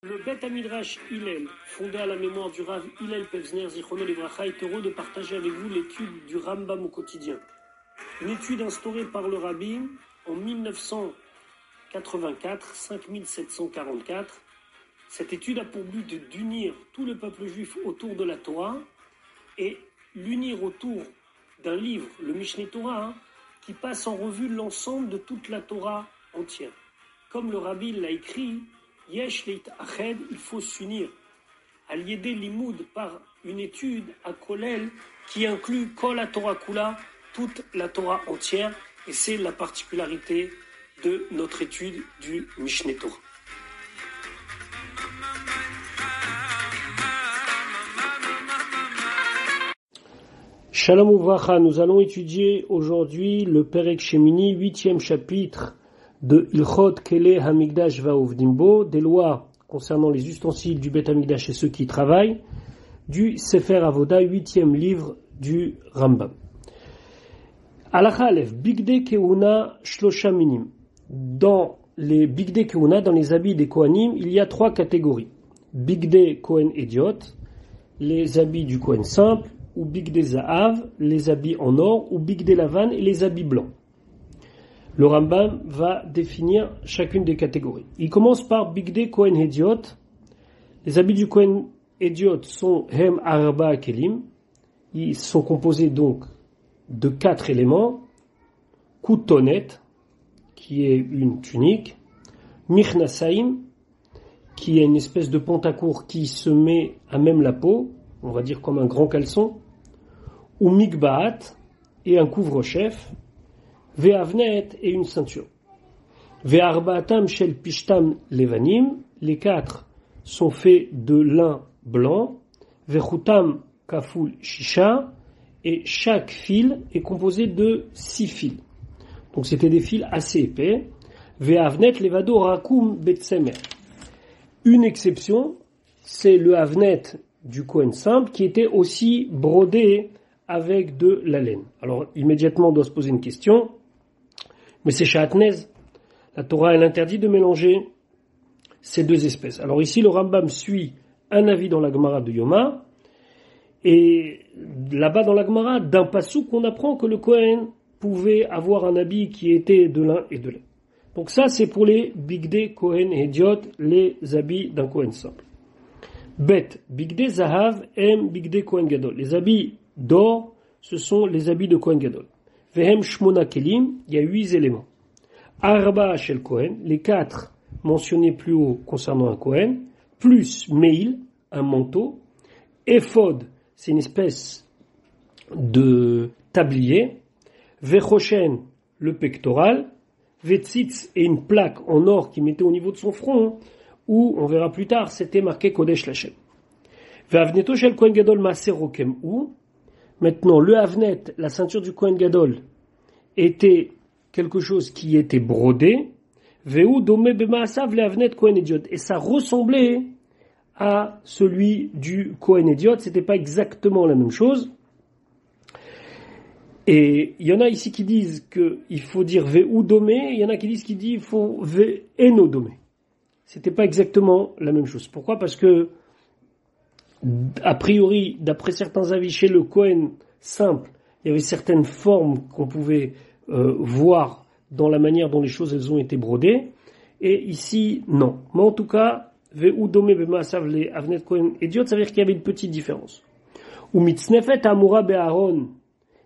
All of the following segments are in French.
Le Bet Midrash Hillel, fondé à la mémoire du Rav Hillel Pevzner Zichrono Livracha, est heureux de partager avec vous l'étude du Rambam au quotidien. Une étude instaurée par le Rabbi en 1984, 5744. Cette étude a pour but d'unir tout le peuple juif autour de la Torah et l'unir autour d'un livre, le Mishneh Torah, qui passe en revue l'ensemble de toute la Torah entière. Comme le Rabbi l'a écrit, Yesh leit ached, il faut s'unir. Al-Yedé Limoud, par une étude à Kolel qui inclut Kol la Torah Kula, toute la Torah entière, et c'est la particularité de notre étude du Mishneh Torah. Shalom Uvracha, nous allons étudier aujourd'hui le Perek Shemini, 8e chapitre de Ilchot Kele Hamikdash Va'ovdimbo, des lois concernant les ustensiles du Bet Hamikdash et ceux qui y travaillent, du Sefer Avoda, 8e livre du Rambam. Halacha Aleph, Bigde Keuna Shlosha Minim. Dans les Bigde Keuna, dans les habits des Kohanim, il y a 3 catégories. Bigde Kohen Idiot, les habits du Kohen simple, ou Bigde Zahav, les habits en or, ou Bigde Lavan et les habits blancs. Le Rambam va définir chacune des catégories. Il commence par Bigde Kohen Idiot. Les habits du Kohen Idiot sont Hem Arba Kelim. Ils sont composés donc de 4 éléments. Koutonet, qui est une tunique. Michnasaim, qui est une espèce de pantacourt qui se met à même la peau, on va dire comme un grand caleçon. Ou Mikbaat, et un couvre-chef. Ve'avnet, et une ceinture. Ve'arbaatam shel pishtam levanim, les 4 sont faits de lin blanc. Ve'chutam kaful shisha, et chaque fil est composé de 6 fils. Donc c'était des fils assez épais. Ve'avnet levado rakum betsemer. Une exception, c'est le avnet du Kohen simple qui était aussi brodé avec de la laine. Alors immédiatement on doit se poser une question. Mais c'est Sha'atnez. La Torah, elle interdit de mélanger ces 2 espèces. Alors ici, le Rambam suit un avis dans la Gemara de Yoma, et là-bas dans la Gemara, d'un passouk, on apprend que le Kohen pouvait avoir un habit qui était de lin et de laine. Donc ça, c'est pour les Bigde Kohen et Idiot, les habits d'un Kohen simple. Bet, Bigde Zahav, M, Bigde Kohen Gadol. Les habits d'or, ce sont les habits de Kohen Gadol. Vehem Shmona Kelim, il y a 8 éléments. Arba Shel Kohen, les 4 mentionnés plus haut concernant un Kohen, plus Meil, un manteau. Ephod, c'est une espèce de tablier. Vechoshen, le pectoral. Vetzitz, et une plaque en or qui mettait au niveau de son front, où, on verra plus tard, c'était marqué Kodesh Lachem. Ve'avneto Shel Kohen Gadol Maaser Rokem ou. Maintenant, le Havnet, la ceinture du Kohen Gadol, était quelque chose qui était brodé. Veu domé bemaasav le Havnet Kohen Idiot. Et ça ressemblait à celui du Kohen Idiot. C'était pas exactement la même chose. Et il y en a ici qui disent qu'il faut dire Veu domé. Il y en a qui disent qu'il faut Ve eno domé. C'était pas exactement la même chose. Pourquoi? Parce que a priori, d'après certains avis, chez le Kohen simple, il y avait certaines formes qu'on pouvait voir dans la manière dont les choses elles ont été brodées, et ici, non. Mais en tout cas, Ve'u domé b'maasav le Avnet Kohen Idiot, ça veut dire qu'il y avait une petite différence. Ou mitznefet amura be'Aaron,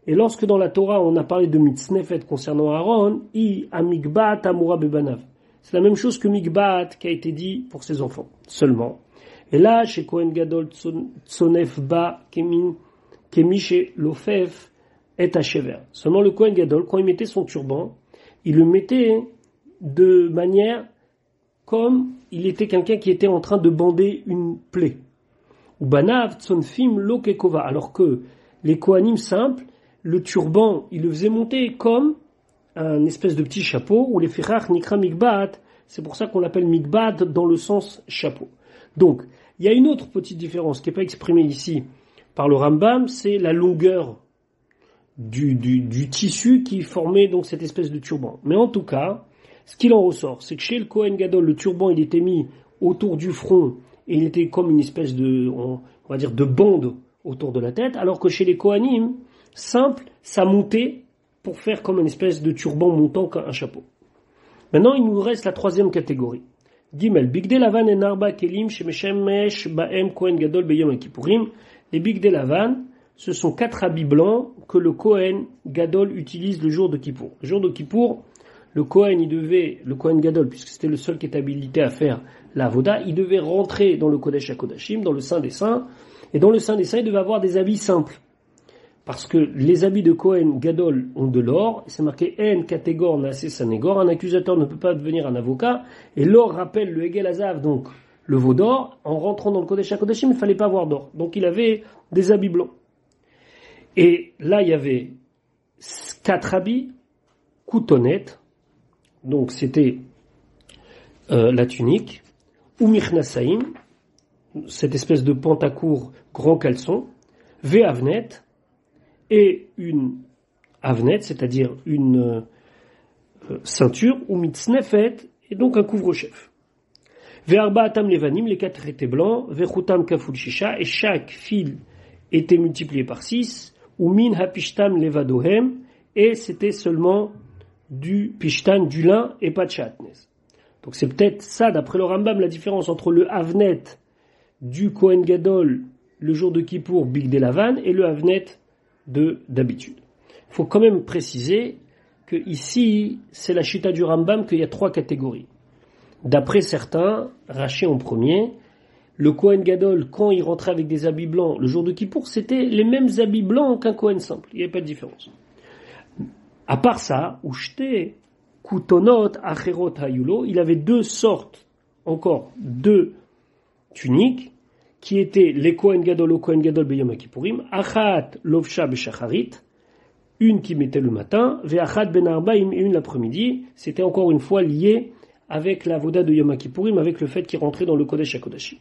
et lorsque dans la Torah on a parlé de mitznefet concernant Aaron, i amikbat amura be'banav. C'est la même chose que mikbat qui a été dit pour ses enfants, seulement. Et là, chez Kohen Gadol Tsonef Ba Kemi chez Lofef et Hachever. Seulement le Kohen Gadol, quand il mettait son turban, il le mettait de manière comme il était quelqu'un qui était en train de bander une plaie. Ou Banav Tsonfim Lokekova. Alors que les Kohanim simples, le turban, il le faisait monter comme un espèce de petit chapeau, ou les Firach Nikra Mikbat. C'est pour ça qu'on l'appelle Mikbat dans le sens chapeau. Donc, il y a une autre petite différence qui n'est pas exprimée ici par le Rambam, c'est la longueur du tissu qui formait donc cette espèce de turban. Mais en tout cas, ce qu'il en ressort, c'est que chez le Kohen Gadol, le turban il était mis autour du front, et il était comme une espèce de, on va dire, de bande autour de la tête, alors que chez les Kohanim, simple, ça montait pour faire comme une espèce de turban montant qu'un chapeau. Maintenant, il nous reste la troisième catégorie. Gimel, Bigdei Lavan en arba kelim shemeshemesh baem Kohen Gadol beyom Kippourim. Les Bigdei Lavan, ce sont 4 habits blancs que le Kohen Gadol utilise le jour de Kippour. Le jour de Kippour, le Kohen Gadol, puisque c'était le seul qui est habilité à faire la Avoda, il devait rentrer dans le Kodesh HaKodashim, dans le Saint des Saints, et dans le Saint des Saints, il devait avoir des habits simples. Parce que les habits de Kohen Gadol ont de l'or, c'est marqué En Kategor Naase Sanegor, un accusateur ne peut pas devenir un avocat, et l'or rappelle le Hegel Hazav, donc le veau d'or. En rentrant dans le Kodesh HaKodashim, il ne fallait pas avoir d'or. Donc il avait des habits blancs. Et là, il y avait 4 habits, coutonnettes, donc c'était la tunique, ou mirnasaim, cette espèce de pantacourt grand caleçon, ve'avnet, et une avnet, c'est-à-dire une ceinture, ou mitznefet, et donc un couvre-chef. Ve'arba atam levanim, les 4 étaient blancs, ve'chutam kaful shisha, et chaque fil était multiplié par 6, ou min hapishtam levadohem, et c'était seulement du pishtan, du lin, et pas de chatnes. Donc c'est peut-être ça, d'après le Rambam, la différence entre le avnet du Kohen Gadol le jour de Kippour, Bigdei Lavan, et le avnet d'habitude. Il faut quand même préciser que ici, c'est la chita du Rambam qu'il y a 3 catégories. D'après certains, Rashi en premier, le Kohen Gadol, quand il rentrait avec des habits blancs le jour de Kippour, c'était les mêmes habits blancs qu'un Kohen simple. Il n'y avait pas de différence. À part ça, Ushte, Kutonot, Acherot, Hayulo, il avait 2 sortes, encore 2 tuniques, qui étaient les Kohen Gadol au Kohen Gadol Beyom Kippourim, Achat Lovsha Beshacharit, une qui mettait le matin, Ve'achat Ben Arbaim, et une l'après-midi. C'était encore une fois lié avec la Voda de Yom Kippourim, avec le fait qu'il rentrait dans le Kodesh HaKodashim.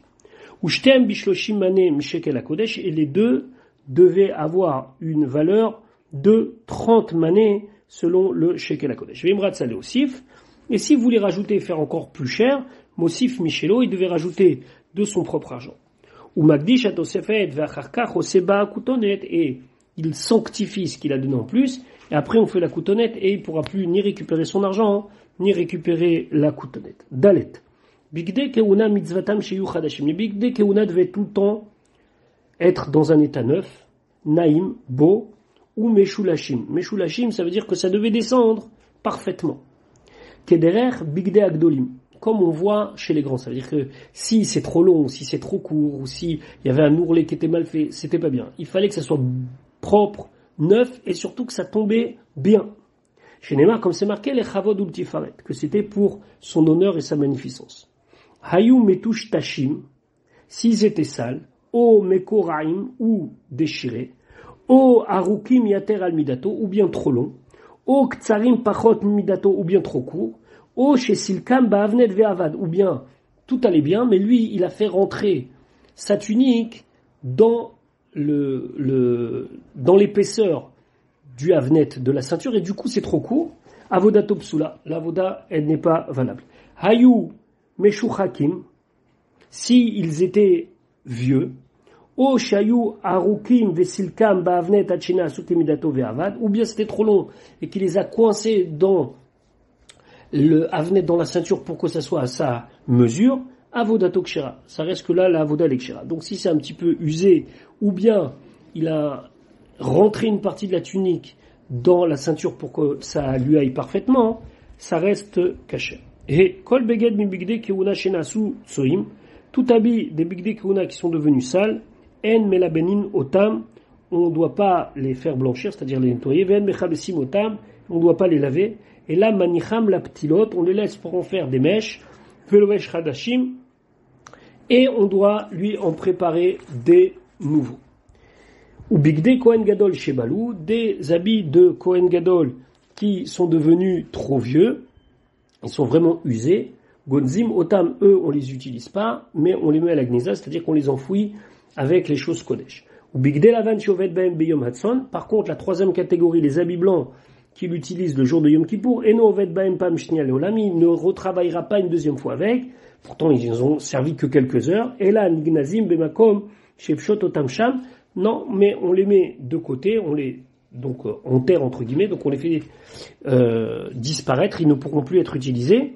Ushtem Bishloshim Mané Mshekel HaKodesh, et les 2 devaient avoir une valeur de 30 manées selon le Shekel HaKodesh. Vimrat Salé Osif, et si vous voulez rajouter et faire encore plus cher, Mosif Michelo, il devait rajouter de son propre argent. Ou Magdish Atosefet Vacharkach Oseba Kutonet, et il sanctifie ce qu'il a donné en plus, et après on fait la coutonnette, et il pourra plus ni récupérer son argent, ni récupérer la coutonnette. Dalet. Bigdei Keuna Mitzvatam Sheyu Chadashim. Les Bigdei Keuna devaient tout le temps être dans un état neuf, naïm, beau, ou Meshulashim. Meshulashim, ça veut dire que ça devait descendre parfaitement. Kederer Bigdei Agdolim. Comme on voit chez les grands, ça veut dire que si c'est trop long, si c'est trop court, ou si il y avait un ourlet qui était mal fait, c'était pas bien. Il fallait que ça soit propre, neuf, et surtout que ça tombait bien. Chez Neymar, comme c'est marqué, les Chavod Ultifaret, que c'était pour son honneur et sa magnificence. Hayou Metush Tashim, s'ils étaient sales, O Mekoraim, ou déchirés, O Arukim Yater Al Midato, ou bien trop long, O Ktsarim Pachot Midato, ou bien trop court, O chez Silkam Ba'avnet Ve'avad, ou bien tout allait bien, mais lui, il a fait rentrer sa tunique dans l'épaisseur du avnet de la ceinture, et du coup c'est trop court. Avodato psula, l'avoda elle n'est pas valable. Hayu meshuchakim, si ils étaient vieux. O shayu arukim vesilkam ba'avnet achina sutemidato ve'avad, ou bien c'était trop long et qu'il les a coincés dans le avnet dans la ceinture pour que ça soit à sa mesure. Avodato kshera, ça reste que là la avoda elle est kshera. Donc si c'est un petit peu usé, ou bien il a rentré une partie de la tunique dans la ceinture pour que ça lui aille parfaitement, ça reste caché. Et kol beged mi bigdei keuna shenasu tsoim, tout habit des bigdei keuna qui sont devenus sales, en melabenin otam, on ne doit pas les faire blanchir, c'est-à-dire les nettoyer, ven mechabesim otam, on ne doit pas les laver, et là manicham la ptilot, on les laisse pour en faire des mèches, velovesh hadashim, et on doit lui en préparer des nouveaux. Ou bigdei Kohen Gadol Shebalou, des habits de Kohen Gadol qui sont devenus trop vieux, ils sont vraiment usés. Gonzim Otam, eux, on les utilise pas, mais on les met à la gnisa, c'est-à-dire qu'on les enfouit avec les choses Kodesh. Ou bigdei Lavan Shovet Baem Beyom Hatson, par contre, la troisième catégorie, les habits blancs qu'il utilise le jour de Yom Kippour, et no ved baem pam shnia leolam, il ne retravaillera pas une deuxième fois avec. Pourtant, ils ont servi que quelques heures. Et là, nignazim bemakom shepshot otam sham. Non, mais on les met de côté, on les donc enterre entre guillemets, donc on les fait disparaître. Ils ne pourront plus être utilisés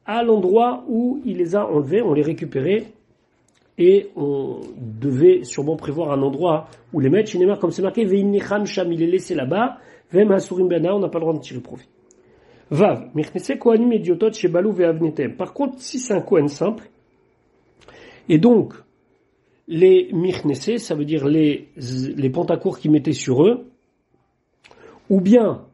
à l'endroit où il les a enlevés. On les récupérait et on devait sûrement prévoir un endroit où les mettre. Shinemar, comme c'est marqué, ve'im necham sham, il est laissé là-bas. Ve'em hasurim bena, on n'a pas le droit de tirer profit. Vav, mirnese kohanim idiotot shebalu ve'avnetem. Par contre, si c'est un kohen simple, et donc les mirnese, ça veut dire les pantacours qui mettaient sur eux, ou bien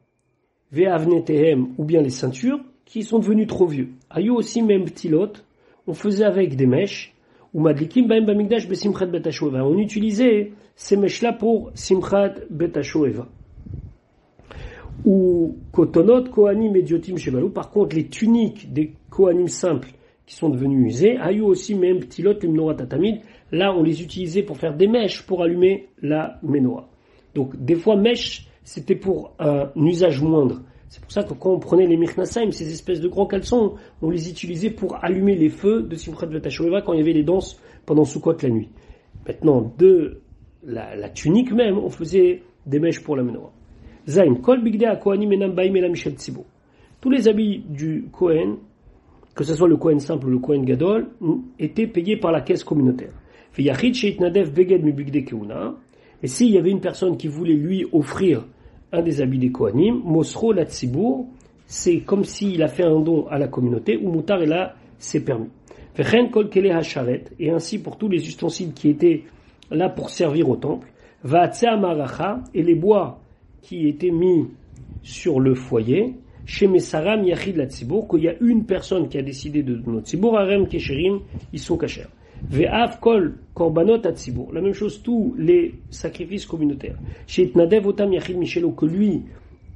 ve'avnetem, ou bien les ceintures, qui sont devenus trop vieux. Ayu aussi même ptilot, on faisait avec des mèches, ou madlikim baem bamigdash besimchat betashoeva. On utilisait ces mèches-là pour simchat betashoeva. Ou kotonot kohanim ediotim shebalou. Par contre, les tuniques des kohanim simples qui sont devenus usées, ayu aussi même ptilot limnorat tatamid. Là, on les utilisait pour faire des mèches pour allumer la menorah. Donc, des fois, mèches, c'était pour un usage moindre. C'est pour ça que quand on prenait les mirnasaim, ces espèces de grands caleçons, on les utilisait pour allumer les feux de Simchat Betashoeva quand il y avait les danses pendant Sukkot la nuit. Maintenant, de la tunique même, on faisait des mèches pour la menorah. Zain, kol bigdei ha-kohanim enam baim ela mishel tzibur. Tous les habits du Kohen, que ce soit le Kohen simple ou le Kohen gadol, étaient payés par la caisse communautaire. Yachid sheitnadev beged mi bigdei keuna. Et s'il y avait une personne qui voulait lui offrir un des habits des Kohanim, Mosro la Tzibur, c'est comme s'il a fait un don à la communauté, ou Moutar et là, c'est permis. Vechen kol kele hasharet, et ainsi pour tous les ustensiles qui étaient là pour servir au temple, Va'atzea maracha, et les bois qui étaient mis sur le foyer, chez Mesaram Yachid la Tzibur, qu'il y a une personne qui a décidé de donner au Tzibur, Arem Kesherim, ils sont cachers. Ve'av kol korbanot atzibur. La même chose, tous les sacrifices communautaires. Chez Itnadev otam yachid michelo, que lui,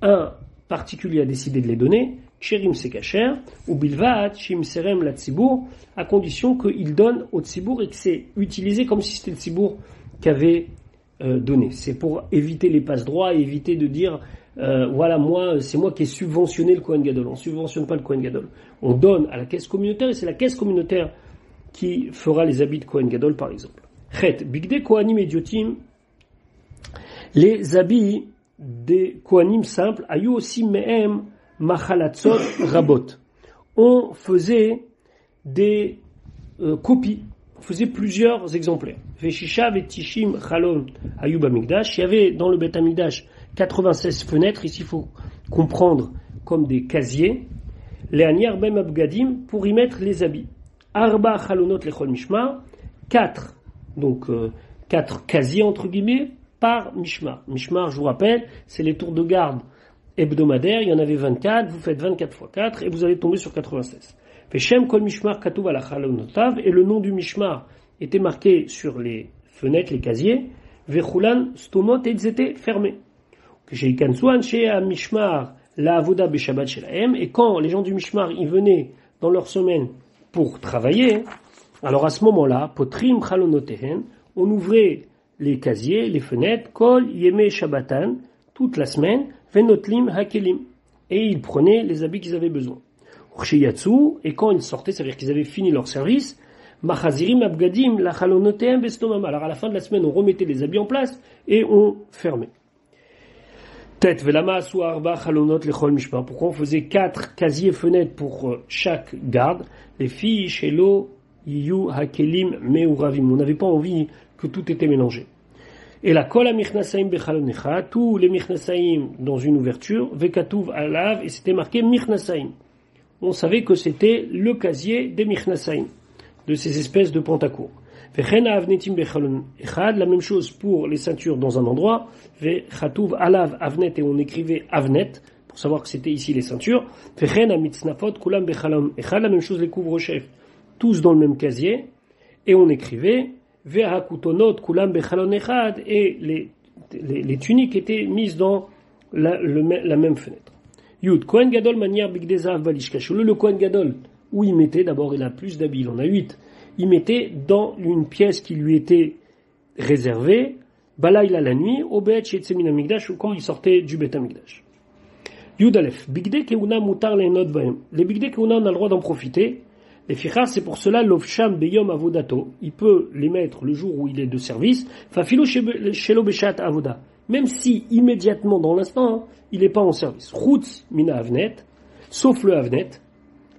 un particulier a décidé de les donner, ksherim c'est kacher, ou bilvaat shim serem la tzibur, à condition qu'il donne au tzibur et que c'est utilisé comme si c'était le tzibur qu'avait donné. C'est pour éviter les passe-droits et éviter de dire, voilà, moi, c'est moi qui ai subventionné le Kohen Gadol. On subventionne pas le Kohen Gadol. On donne à la caisse communautaire et c'est la caisse communautaire qui fera les habits de Kohen Gadol, par exemple. Chet, bigdei kohanim idiotim, les habits des kohanim simples, ayu aussi mehem machalatzot rabot. On faisait des copies, on faisait plusieurs exemplaires. Veshisha vetishim chalon ayu bamigdash. Il y avait dans le Bet Hamikdash 96 fenêtres, ici il faut comprendre comme des casiers, les aniar bem abgadim, pour y mettre les habits. Arba chalonot lechol mishmar, 4, donc 4 casiers entre guillemets par mishmar. Mishmar, je vous rappelle, c'est les tours de garde hebdomadaires, il y en avait 24, vous faites 24 fois 4 et vous allez tomber sur 96. Feshem kol mishmar katuv ala chalonotav, et le nom du mishmar était marqué sur les fenêtres, les casiers, vechulan stomot, et ils étaient fermés. Sheikantsu anshe a mishmar la avoda beshabbat shelahem, et quand les gens du mishmar y venaient dans leur semaine pour travailler, alors à ce moment-là, potrim chalonotehen, on ouvrait les casiers, les fenêtres, kol yeme shabbatan, toute la semaine, venotlim hakelim, et ils prenaient les habits qu'ils avaient besoin. Ursheyatsu, et quand ils sortaient, c'est-à-dire qu'ils avaient fini leur service, machazirim abgadim la chalonotehem bestomam. Alors à la fin de la semaine, on remettait les habits en place et on fermait. Tête velama su arba chalonot lechol mishmar. Pourquoi on faisait 4 casiers fenêtres pour chaque garde? Les filles shelo yiyu hakelim meuravim. On n'avait pas envie que tout était mélangé. Et la kol ha-mirnasaim bechalon, tous les mirnasaim dans une ouverture, vekatuv alav, et c'était marqué mirnasaim. On savait que c'était le casier des mirnasaim, de ces espèces de pantacours. Vechen ha-avnetim bechalon echad, la même chose pour les ceintures dans un endroit, vechatuv alav avnet, et on écrivait avnet, pour savoir que c'était ici les ceintures. Vechen ha-mitznafot kulam bechalon echad, la même chose les couvre-chefs, tous dans le même casier, et on écrivait ve'hakutonot kulam bechalon echad, et les tuniques étaient mises dans la même fenêtre. Yud, Kohen Gadol manière bigdei zahav balishkashul. Le Kohen Gadol, où il mettait, d'abord il a plus d'habits, il en a 8, il mettait dans une pièce qui lui était réservée, balayla la nuit, au bet shetze min hamikdash, ou quand il sortait du Bet Hamikdash. Yudalef, Bigde Keuna Mutar Leenot Baem. Les Bigde Keuna, on a le droit d'en profiter. Les Fichar, c'est pour cela, Lovsham Beyom Avodato. Il peut les mettre le jour où il est de service. Fafilo Shelo Beshat Avoda. Même si, immédiatement, dans l'instant, il n'est pas en service. Routz Mina Avnet. Sauf le Avnet.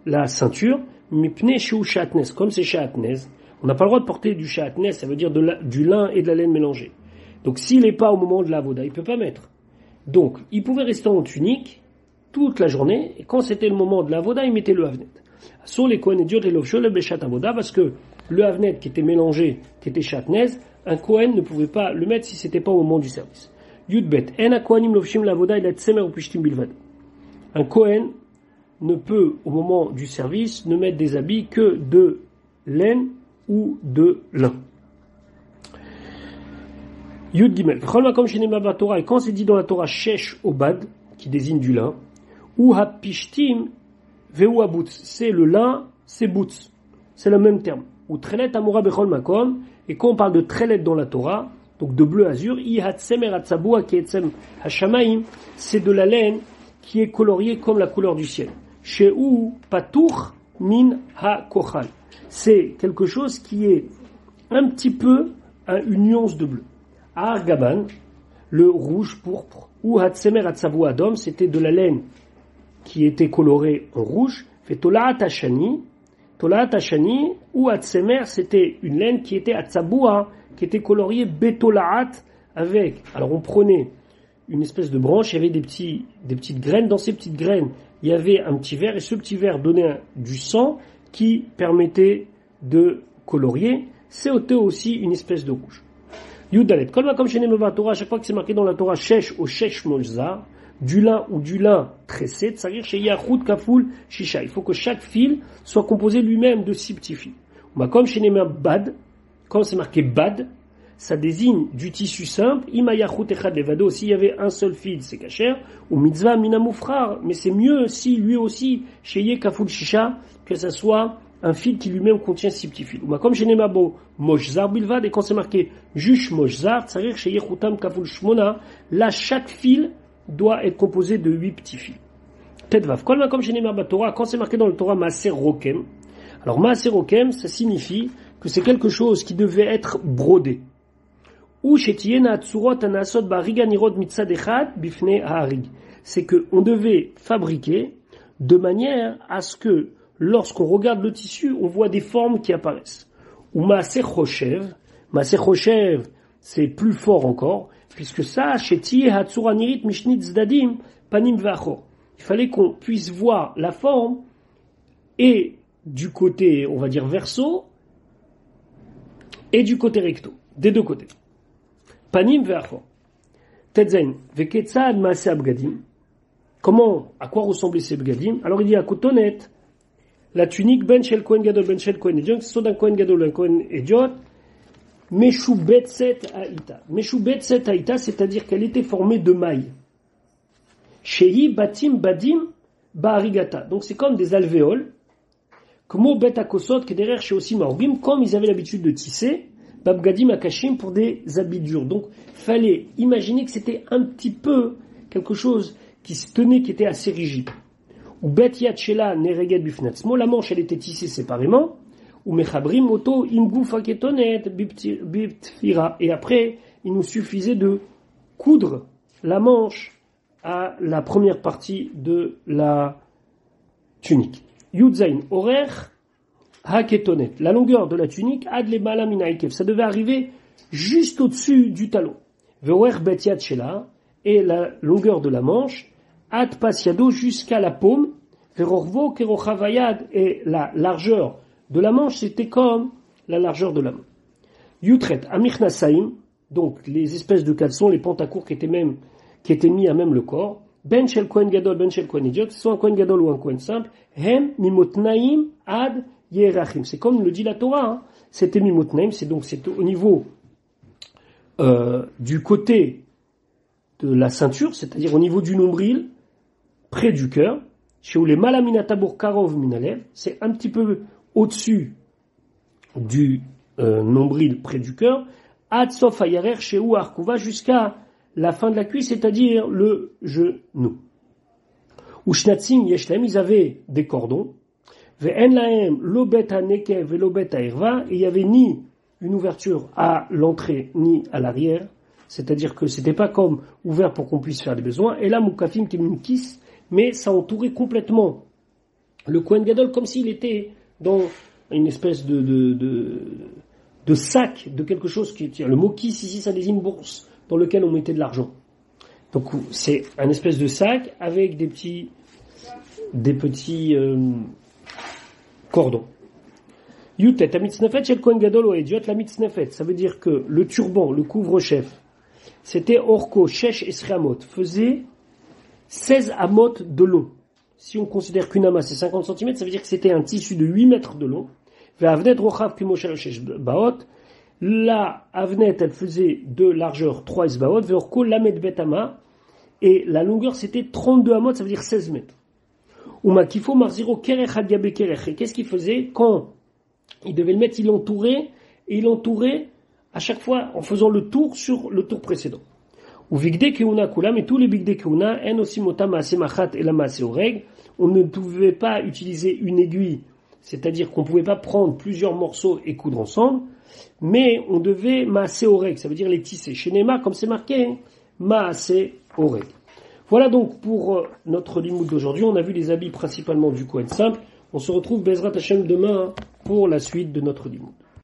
La ceinture. Mipne Shou Shatnes. Comme c'est Shatnes. On n'a pas le droit de porter du Shatnes. Ça veut dire du lin et de la laine mélangée. Donc, s'il n'est pas au moment de la Avoda, il ne peut pas mettre. Donc, il pouvait rester en tunique toute la journée, et quand c'était le moment de la Avoda, il mettait le Havnet. Sur les Kohen Ediot et l'Ovsho, le Beshat Avoda, parce que le Havnet qui était mélangé, qui était Shatnez, un Kohen ne pouvait pas le mettre si c'était pas au moment du service. Yudbet, En a Kohanim Lovshim l'Avoda, il a Tsemer ou Pishtim Bilvad. Un Kohen ne peut, au moment du service, ne mettre des habits que de laine ou de lin. Yud Gimel, et quand c'est dit dans la Torah Shesh Obad, qui désigne du lin, ou hapishtim veu abutz, c'est le lin, c'est butz, c'est le même terme. Ou trelet amora bechol makom, et quand on parle de trelet dans la Torah, donc de bleu azur, i hatsemer hatzabua ki etzem hashamaim, c'est de la laine qui est coloriée comme la couleur du ciel. Sheu patour min ha kochal, c'est quelque chose qui est un petit peu une nuance de bleu. Argaban, le rouge pourpre, ou hatsemer hatzabua adom, c'était de la laine qui était coloré en rouge, fait Tolaat Hashani, ou Atsemer, c'était une laine qui était Atsaboua, qui était coloriée Betolaat avec. Alors on prenait une espèce de branche, il y avait des petites graines, dans ces petites graines, il y avait un petit verre, et ce petit verre donnait du sang qui permettait de colorier. C'était aussi une espèce de rouge. Yudalet, comme chez Nemeva Torah, à chaque fois que c'est marqué dans la Torah, Shesh ou Shesh Molza, du lin ou du lin tressé, c'est-à-dire chez Yahout Kafoul Shisha. Il faut que chaque fil soit composé lui-même de 6 petits fils. Comme chez Nema Bad, quand c'est marqué Bad, ça désigne du tissu simple. Ima Yahout Echad Levado, s'il y avait un seul fil, c'est kasher. Ou Mitzvah Minamoufrar, mais c'est mieux si lui aussi, chez Ye Kafoul Shisha, que ça soit un fil qui lui-même contient 6 petits fils. Comme chez Nema Bo Moshzar Bilvad, et quand c'est marqué Jush Moshzar, c'est-à-dire chez Yehutam Kafoul Shmona, là chaque fil doit être composé de 8 petits fils. Tetvav. Comme chez Nemar Torah, quand c'est marqué dans le Torah Maaser Rokem, alors Maaser Rokem, ça signifie que c'est quelque chose qui devait être brodé. Ou chez Tiena Tsurot Anasot Bariga Nirot Mitzad Echad Bifne Harig. C'est qu'on devait fabriquer de manière à ce que lorsqu'on regarde le tissu, on voit des formes qui apparaissent. Ou Maaser Choshev, c'est plus fort encore, puisque ça, chez Tiye Hatsura Nirit Mishnit Zdadim Panim Vachor. Il fallait qu'on puisse voir la forme et du côté, on va dire, verso et du côté recto, des deux côtés. Panim Vachor. Tetzain, Veketzad Maase Abgadim. Comment, à quoi ressemblaient ces Abgadim? Alors il y a Kotonet, la tunique Ben Shel Kohen Gadol, Ben Shel Kohen Ediot, soit d'un Kohen Gadol, d'un Kohen Ediot, Meshu Betset Haïta. Meshu Betset Haïta, c'est-à-dire qu'elle était formée de mailles. Shehi Batim Badim Ba'arigata. Donc c'est comme des alvéoles. Comme Bet Akosot, que derrière chez aussi Maorbim, comme ils avaient l'habitude de tisser, Babgadim Akashim pour des habits durs. Donc fallait imaginer que c'était un petit peu quelque chose qui se tenait, qui était assez rigide. Ou Bet Yatchela Nereged Bifnatzmo, la manche elle était tissée séparément. Ou mechabrim auto imgoufa ketonet biptfira. Et après, il nous suffisait de coudre la manche à la première partie de la tunique. Yudzain orer haketonet. La longueur de la tunique ad le malaminaikev. Ça devait arriver juste au-dessus du talon. Veorer betiat shela. Et la longueur de la manche ad pasiado jusqu'à la paume. Verorvo kerochavayad. Et la largeur de la manche, c'était comme la largeur de la main. Yutret, Amichnasaim, donc les espèces de caleçons, les pantacourts qui étaient mis à même le corps. Ben Shel Kohen Gadol, Ben Shel Kohen Ediot, soit un Kohen Gadol ou un Kohen simple. Hem Mimotnaim Ad Yerachim. C'est comme le dit la Torah, hein. C'était Mimotnaim, c'est au niveau du côté de la ceinture, c'est-à-dire au niveau du nombril, près du cœur. Chez où les Malaminatabur Karov Minalev, c'est un petit peu au-dessus du nombril près du cœur, ad sof hayarer sheu arkuva, jusqu'à la fin de la cuisse, c'est-à-dire le genou. Ushnatzim yeshlem, ils avaient des cordons. Ve'en lahem lo bet hanekev ve lo bet ha'erva, et il y avait ni une ouverture à l'entrée ni à l'arrière, c'est-à-dire que c'était pas comme ouvert pour qu'on puisse faire des besoins. Et là, mukafim kimnikis, mais ça entourait complètement le Kohen Gadol comme s'il était dans une espèce de sac, de quelque chose qui tient. Le mot kiss ici, ça désigne bourse dans lequel on mettait de l'argent. Donc c'est un espèce de sac avec des petits cordons. Yutet, amitznefet shel Kohen Gadol o ediot, la mitznefet, ça veut dire que le turban, le couvre-chef, c'était orko, shesh esramot, faisait 16 amot de long. Si on considère qu'une amas c'est 50 cm, ça veut dire que c'était un tissu de 8 mètres de long. La avnet, elle faisait de largeur 3 esbaot, veorko lamed betama, et la longueur c'était 32 amot, ça veut dire 16 mètres. Umakifo marziro kerech hadiabe kerech. Et qu'est-ce qu'il faisait? Quand il devait le mettre, il l'entourait à chaque fois en faisant le tour sur le tour précédent. Ou vigde keuna kulam, et tous les vigde keuna, en aussi mota maase machat et la maase oreg, on ne pouvait pas utiliser une aiguille, c'est-à-dire qu'on ne pouvait pas prendre plusieurs morceaux et coudre ensemble, mais on devait maase oreg, ça veut dire les tisser. Chez Neymar, comme c'est marqué, maase oreg. Voilà donc pour notre limoud d'aujourd'hui. On a vu les habits principalement du Kohen simple. On se retrouve Bezrat Hashem demain pour la suite de notre limoud.